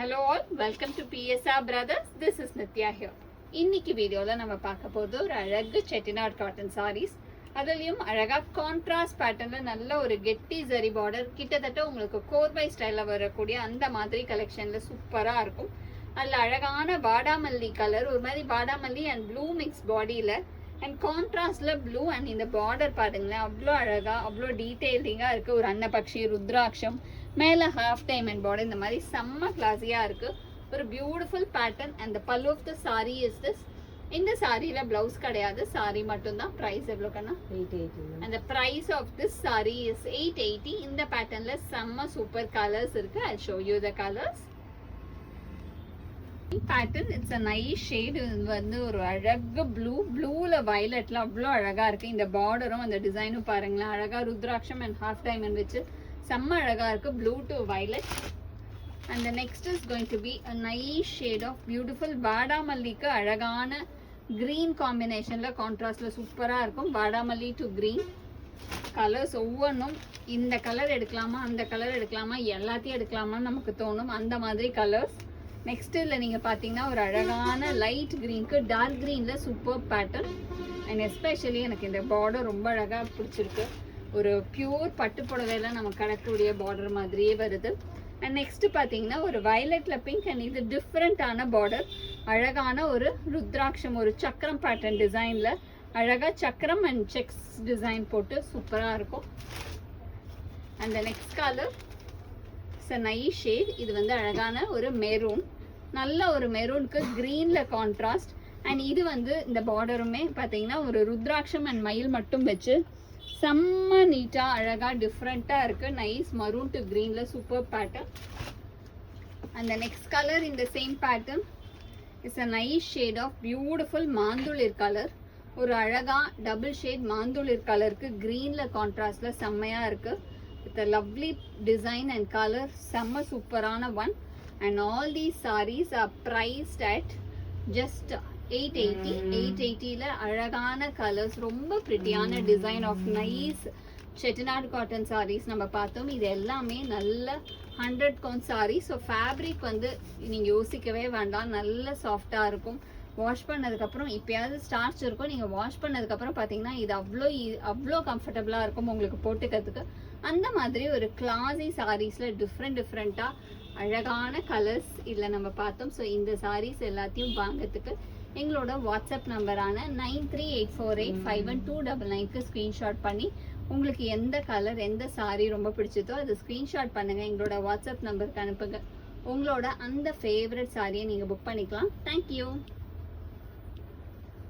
Hello all, welcome to PSR Brothers. This is Nitya here. இன்னைக்கு வீடியோல நம்ம பார்க்க போறது ஒரு அழகு செட்டிநாட் காட்டன் சாரீஸ். அதுலயும் அழகா கான்ட்ராஸ்ட் பேட்டர்ன்ல நல்ல ஒரு கெட்டி ஜரி பார்டர், கிட்டத்தட்ட உங்களுக்கு கோர்பை ஸ்டைல்ல வரக்கூடிய அந்த மாதிரி கலெக்ஷன்ல சூப்பரா இருக்கும். அதுல அழகான பாடாமல்லி கலர், ஒரு மாதிரி பாடாமல்லி அண்ட் ப்ளூ மிக்ஸ் பாடியில அண்ட் கான்ட்ராஸ்ட்ல ப்ளூ அண்ட் இந்த பார்டர் பாருங்களேன், அவ்வளோ அழகா அவ்வளோ டீட்டெயிலிங்கா இருக்கு. ஒரு அன்னபக்ஷி, ருத்ராட்சம், மேல ஹாஃப் டைமண்ட் பார்டர், இந்த மாதிரி செம்ம கிளாஸியா இருக்கு. ஒரு beautiful pattern. And pallu of the sari is this. இந்த சாரியில பிளவுஸ் கிடையாது, சாரி மட்டும் தான். பிரைஸ் எவ்வளோக்கண்ணா? 880. அந்த price of this sari is 880. இந்த பேட்டர்ன்ல செம்ம சூப்பர் கலர்ஸ் இருக்கு. I show you the colours. Pattern it's a nice shade. இது வந்து ஒரு அழகு ப்ளூல வயலட்ல அவ்வளோ அழகா இருக்கு. இந்த பார்டரும் அந்த டிசைனும் பாருங்களேன், அழகா ருத்ராட்சம் அண்ட் ஹாஃப் டைமண்ட் வச்சு செம்ம அழகா இருக்கு. Blue to violet. And the next is going to be a nice shade of beautiful வாடாமல்லிக்கு அழகான green combinationல கான்ட்ராஸ்ட்ல சூப்பரா இருக்கும். வாடாமல்லி டு green கலர்ஸ் ஒவ்வொன்றும் இந்த கலர் எடுக்கலாமா, அந்த கலர் எடுக்கலாமா, எல்லாத்தையும் எடுக்கலாமான்னு நமக்கு தோணும். அந்த மாதிரி கலர்ஸ். நெக்ஸ்ட் இதில் நீங்கள் பார்த்தீங்கன்னா ஒரு அழகான லைட் க்ரீனுக்கு டார்க் க்ரீனில் சூப்பர் பேட்டர்ன். அண்ட் எஸ்பெஷலி எனக்கு இந்த பார்டர் ரொம்ப அழகாக பிடிச்சிருக்கு. ஒரு பியூர் பட்டு புடவையில நம்ம கடக்கக்கூடிய பார்டர் மாதிரியே வருது. அண்ட் நெக்ஸ்ட் பார்த்தீங்கன்னா ஒரு வயலட்ல பிங்க் அண்ட் இது டிஃப்ரெண்டான பார்டர். அழகான ஒரு ருத்ராட்சம், ஒரு சக்கரம் பேட்டர்ன் டிசைன்ல அழகா சக்கரம் அண்ட் செக்ஸ் டிசைன் போட்டு சூப்பரா இருக்கும். And next colour it's a nice shade. இது வந்து அழகான ஒரு மெரூன், நல்ல ஒரு மெரூனுக்கு கிரீன்ல கான்ட்ராஸ்ட். அண்ட் இது வந்து இந்த பார்டருமே பார்த்தீங்கன்னா ஒரு ருத்ராட்சம் அண்ட் மயில் மட்டும் வச்சு செம்ம நீட்டா அழகா டிஃப்ரெண்டா இருக்கு. நைஸ் மரூன் டு கிரீன்ல சூப்பர் பேட்டர்ன். அந்த நெக்ஸ்ட் கலர் இந்த same pattern is a nice shade of beautiful மாந்துளிர் கலர். ஒரு அழகா டபுள் ஷேட் மாந்துளிர் கலருக்கு கிரீன்ல கான்ட்ராஸ்ட்ல செம்மையா இருக்கு. With a lovely design and colour, செம்ம சூப்பரான one. And all these saris are priced at just 880. 880ல அழகான கலர்ஸ், ரொம்ப பிரிட்டியான design of nice Chettinad cotton saris நம்ம பார்த்தோம். இது எல்லாமே நல்ல 100 கவுண்ட் சாரீ. ஸோ ஃபேப்ரிக் வந்து நீங்கள் யோசிக்கவே வேண்டாம், நல்ல சாஃப்டாக இருக்கும். வாஷ் பண்ணதுக்கப்புறம் இப்போயாவது ஸ்டார்ச் இருக்கும், நீங்கள் வாஷ் பண்ணதுக்கப்புறம் பார்த்தீங்கன்னா இது அவ்வளோ கம்ஃபர்டபுளாக இருக்கும் உங்களுக்கு போட்டுக்கிறதுக்கு. அந்த மாதிரி ஒரு கிளாஸி சாரீஸில் டிஃப்ரெண்ட்டாக அழகான கலர்ஸ் இதில் நம்ம பார்த்தோம். ஸோ இந்த சாரீஸ் எல்லாத்தையும் வாங்கிறதுக்கு எங்களோட வாட்ஸ்அப் நம்பரான 9384851299க்கு ஸ்க்ரீன்ஷாட் பண்ணி உங்களுக்கு எந்த கலர் எந்த சாரீ ரொம்ப பிடிச்சதோ அது ஸ்க்ரீன்ஷாட் பண்ணுங்கள், எங்களோட வாட்ஸ்அப் நம்பருக்கு அனுப்புங்க. உங்களோட அந்த ஃபேவரட் சாரியை நீங்கள் புக் பண்ணிக்கலாம். தேங்க்யூ.